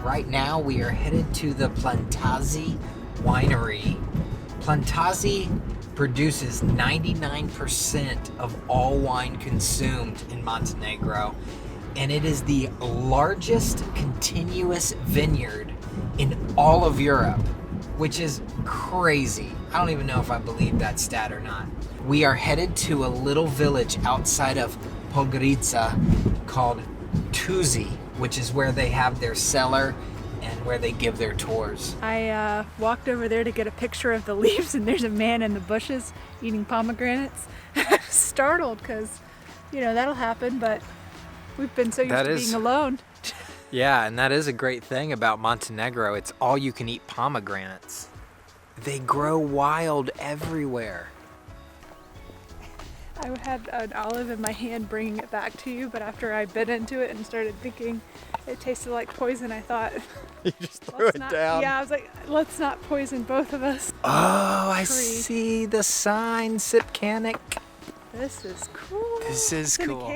right now we are headed to the Plantaze Winery. Plantaze produces 99% of all wine consumed in Montenegro, and it is the largest continuous vineyard in all of Europe, which is crazy. I don't even know if I believe that stat or not. We are headed to a little village outside of Podgorica called Tuzi, which is where they have their cellar and where they give their tours. I walked over there to get a picture of the leaves, and there's a man in the bushes eating pomegranates. I was startled because, you know, that'll happen, but we've been so used to being alone. Yeah, and that is a great thing about Montenegro. It's all you can eat pomegranates. They grow wild everywhere. I had an olive in my hand bringing it back to you, but after I bit into it and started thinking it tasted like poison, I thought... You just threw it down? Yeah, I was like, let's not poison both of us. Oh, I see the sign, Sipcanik. This is cool. This is cool.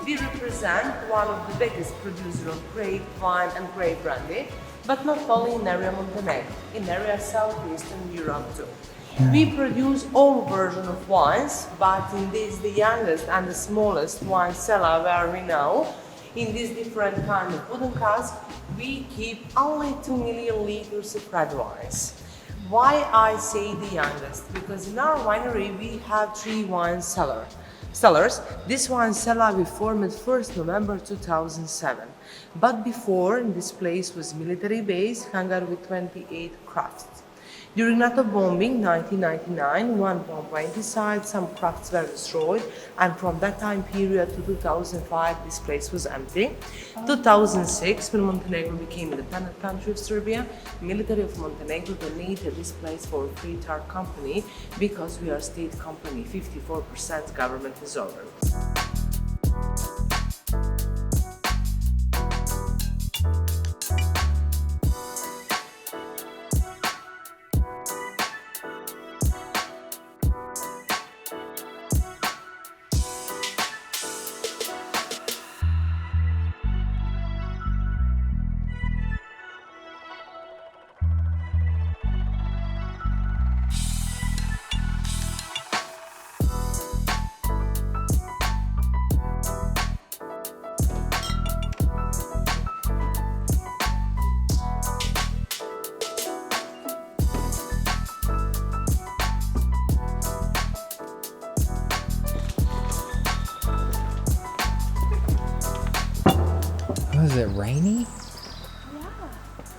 We represent one of the biggest producers of grape wine and grape brandy, but not only in area Montenegro, in area Southeastern Europe too. We produce all versions of wines, but in this the youngest and the smallest wine cellar where we know, in this different kind of wooden cask, we keep only 2 million liters of red wines. Why I say the youngest? Because in our winery we have 3 wine cellars. This wine cellar we formed 1st November 2007. But before, in this place was military base, hangar with 28 crafts. During NATO bombing 1999, one bomb went inside, some crafts were destroyed, and from that time period to 2005 this place was empty. 2006, when Montenegro became an independent country of Serbia, the military of Montenegro donated this place for a free tar company because we are a state company, 54% government is owned. Was it rainy? Yeah.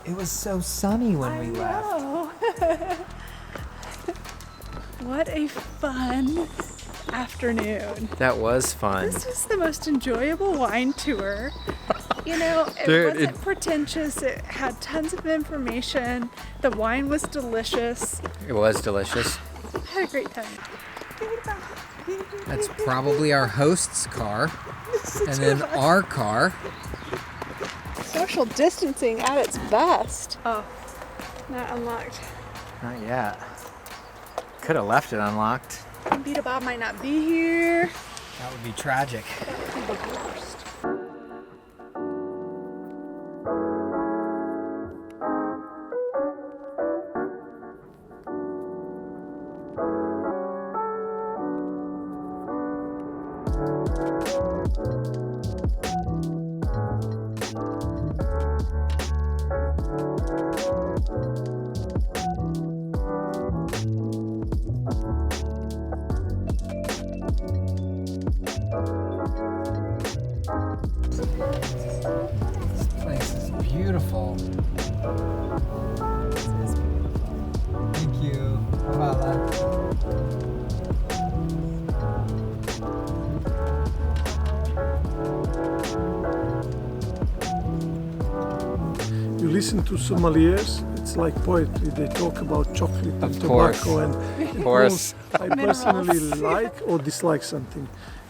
It was so sunny when we left. What a fun afternoon. That was fun. This was the most enjoyable wine tour. You know, it Dude, wasn't pretentious. It had tons of information. The wine was delicious. It was delicious. I had a great time. That's probably our host's car. And then our car. Social distancing at its best. Oh, not unlocked. Not yet. Could have left it unlocked. Beta Bob might not be here. That would be tragic. That would be the worst. This place is beautiful. Thank you. Hvala. You listen to sommeliers, it's like poetry. They talk about chocolate and Of course. tobacco and Of course. I personally like or dislike something.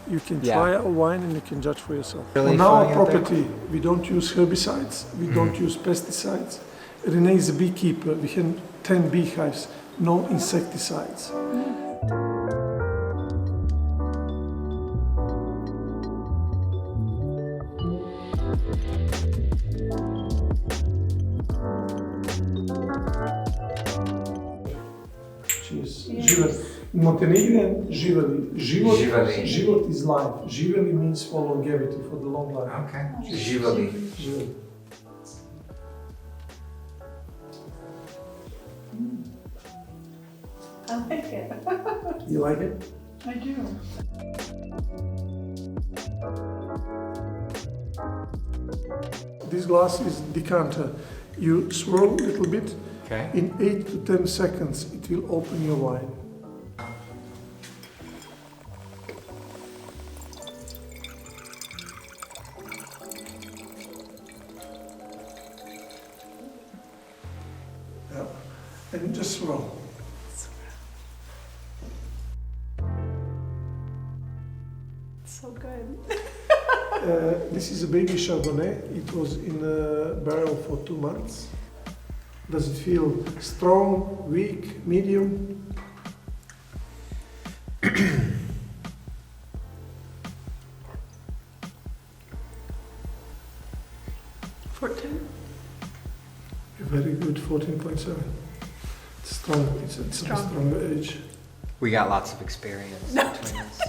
You can try a wine and you can judge for yourself. Really On our fine, property, we don't use herbicides, we don't use pesticides. Renee is a beekeeper. We have 10 beehives, no insecticides. Cheers. Život. In Montenegrin, život is life. Živeli means for longevity, for the long life. Okay. Živeli. Život. I like it. You like it? I do. This glass is decanter. You swirl a little bit. Okay. In 8 to 10 seconds, it will open your wine. Yeah. And just swirl. So good. This is a baby Chardonnay. It was in a barrel for 2 months. Does it feel strong, weak, medium? Very good, 14.7. It's strong. It's a strong age. We got lots of experience between us.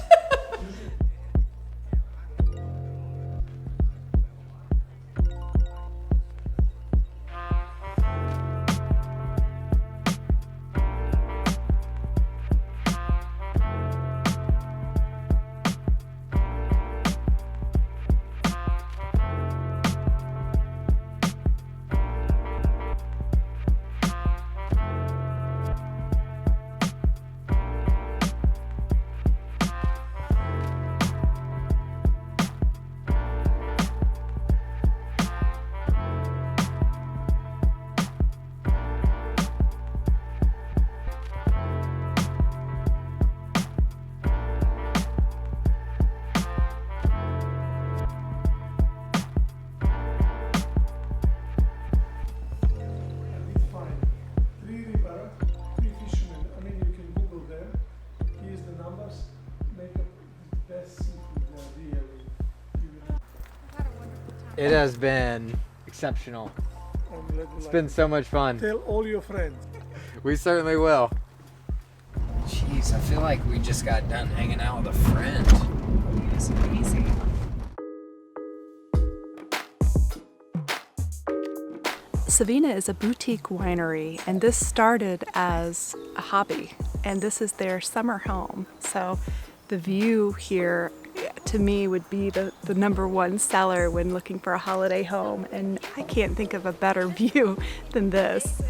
It has been exceptional. It's been so much fun. Tell all your friends. We certainly will. Jeez, I feel like we just got done hanging out with a friend. It's amazing. Savina is a boutique winery, and this started as a hobby, and this is their summer home. So the view here, to me, would be the number one seller when looking for a holiday home, and I can't think of a better view than this.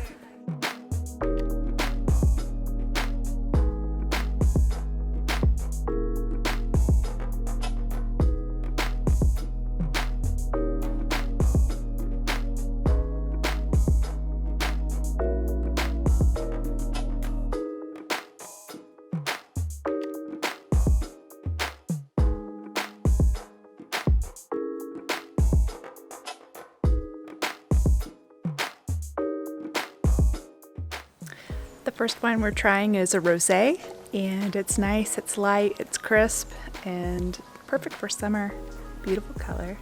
The first wine we're trying is a rosé, and it's nice, it's light, it's crisp, and perfect for summer. Beautiful color.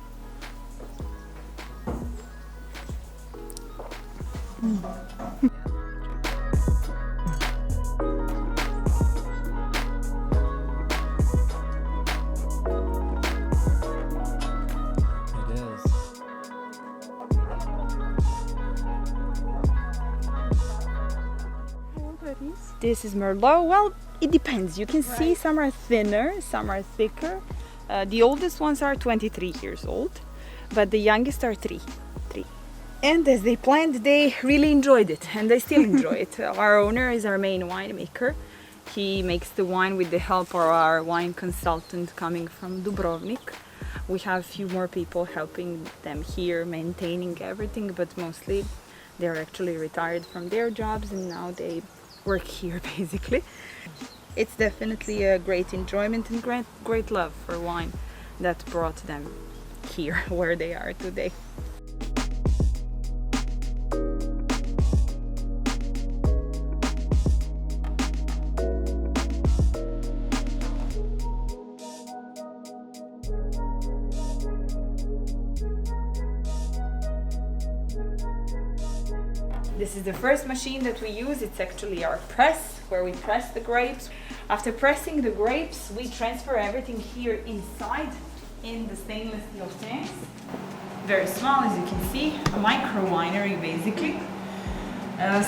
This is Merlot. Well, it depends. You can see some are thinner, some are thicker. The oldest ones are 23 years old, but the youngest are three. And as they planned, they really enjoyed it, and they still enjoy it. Our owner is our main winemaker. He makes the wine with the help of our wine consultant coming from Dubrovnik. We have a few more people helping them here, maintaining everything, but mostly they're actually retired from their jobs and now they work here basically. It's definitely a great enjoyment and great love for wine that brought them here where they are today. This is the first machine that we use. It's actually our press, where we press the grapes. After pressing the grapes, we transfer everything here inside in the stainless steel tanks. Very small, as you can see, a micro winery basically.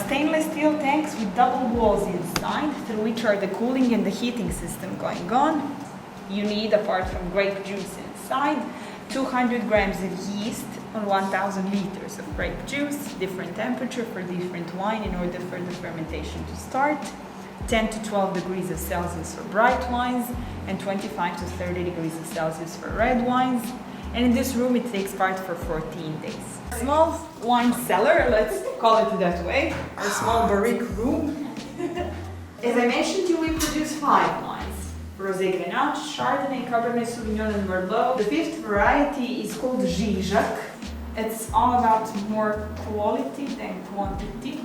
Stainless steel tanks with double walls inside, through which are the cooling and the heating system going on. You need, apart from grape juice inside, 200 grams of yeast on 1000 liters of grape juice, different temperature for different wine in order for the fermentation to start. 10 to 12 degrees of Celsius for bright wines and 25 to 30 degrees of Celsius for red wines. And in this room it takes part for 14 days. Small wine cellar, let's call it that way, or small barrique room. As I mentioned to you, we produce 5 wines. Rosé Grenache, Chardonnay, Cabernet Sauvignon and Merlot. The 5th variety is called Žižak. It's all about more quality than quantity.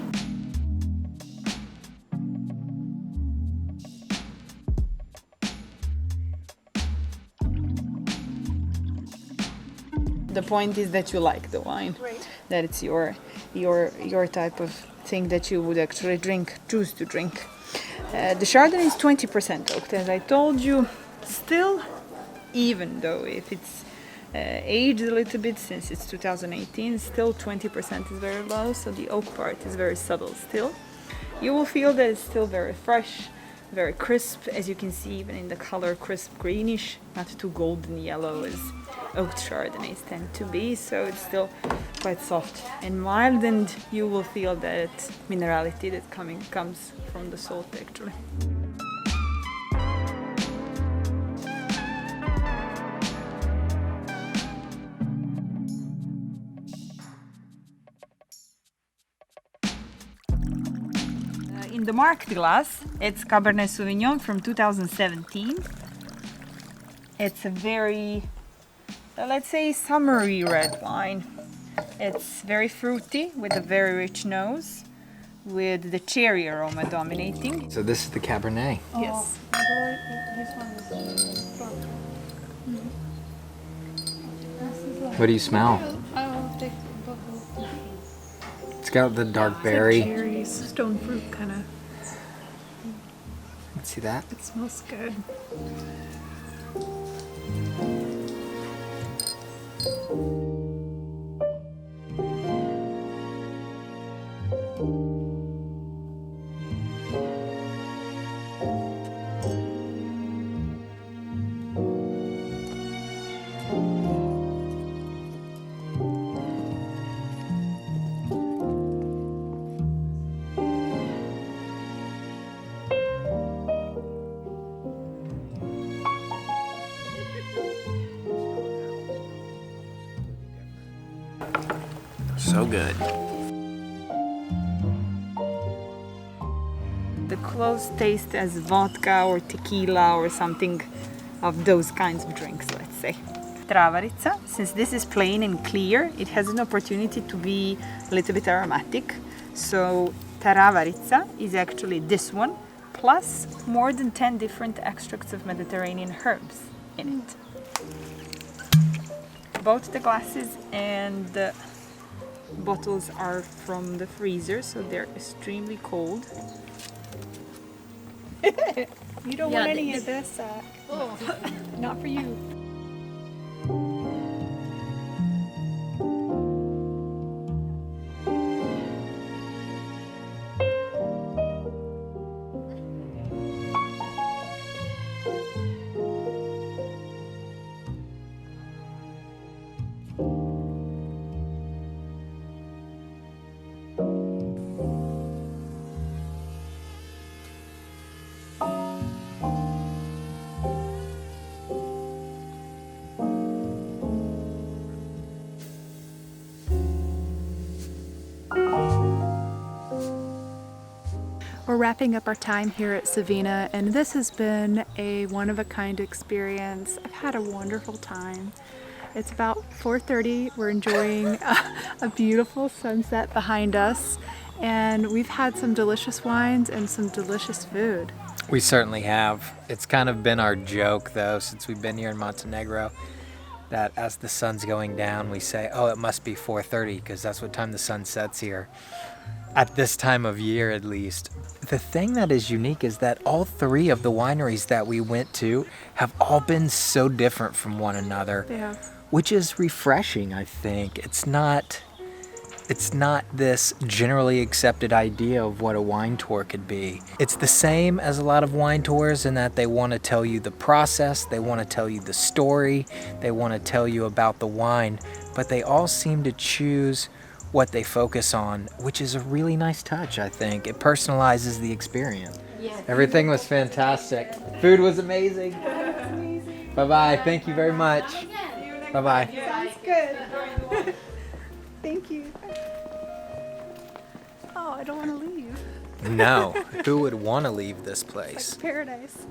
The point is that you like the wine, Right. that it's your type of thing that you would actually choose to drink. The Chardonnay is 20% oaked, as I told you. Still, even though if it's aged a little bit since it's 2018, still 20% is very low, so the oak part is very subtle still. You will feel that it's still very fresh, very crisp, as you can see even in the color, crisp greenish, not too golden yellow as oaked Chardonnays tend to be, so it's still quite soft and mild, and you will feel that minerality that comes from the salt actually. In the marked glass, it's Cabernet Sauvignon from 2017. It's a very, let's say, summery red wine. It's very fruity with a very rich nose, with the cherry aroma dominating. So this is the Cabernet. Yes. What do you smell? It's got the dark berry. Cherries, stone fruit kind of. Let's see that. It smells good. So good. The close taste as vodka or tequila or something of those kinds of drinks, let's say. Travarica, since this is plain and clear, it has an opportunity to be a little bit aromatic. So Travarica is actually this one, plus more than 10 different extracts of Mediterranean herbs in it. Both the glasses and the bottles are from the freezer, so they're extremely cold. You don't want any of this. Not for you. We're wrapping up our time here at Savina, and this has been a one-of-a-kind experience. I've had a wonderful time. It's about 4:30. We're enjoying a beautiful sunset behind us, and we've had some delicious wines and some delicious food. We certainly have. It's kind of been our joke, though, since we've been here in Montenegro, that as the sun's going down, we say, oh, it must be 4:30, because that's what time the sun sets here. at this time of year at least. The thing that is unique is that all three of the wineries that we went to have all been so different from one another, Yeah. which is refreshing, I think. It's not this generally accepted idea of what a wine tour could be. It's the same as a lot of wine tours in that they want to tell you the process, they want to tell you the story, they want to tell you about the wine, but they all seem to choose what they focus on, which is a really nice touch, I think. It personalizes the experience. Yeah. Everything was fantastic. Food was amazing. Bye-bye. Thank you very much. Bye-bye. Sounds good. Thank you. Oh, I don't want to leave. No, who would want to leave this place? Paradise.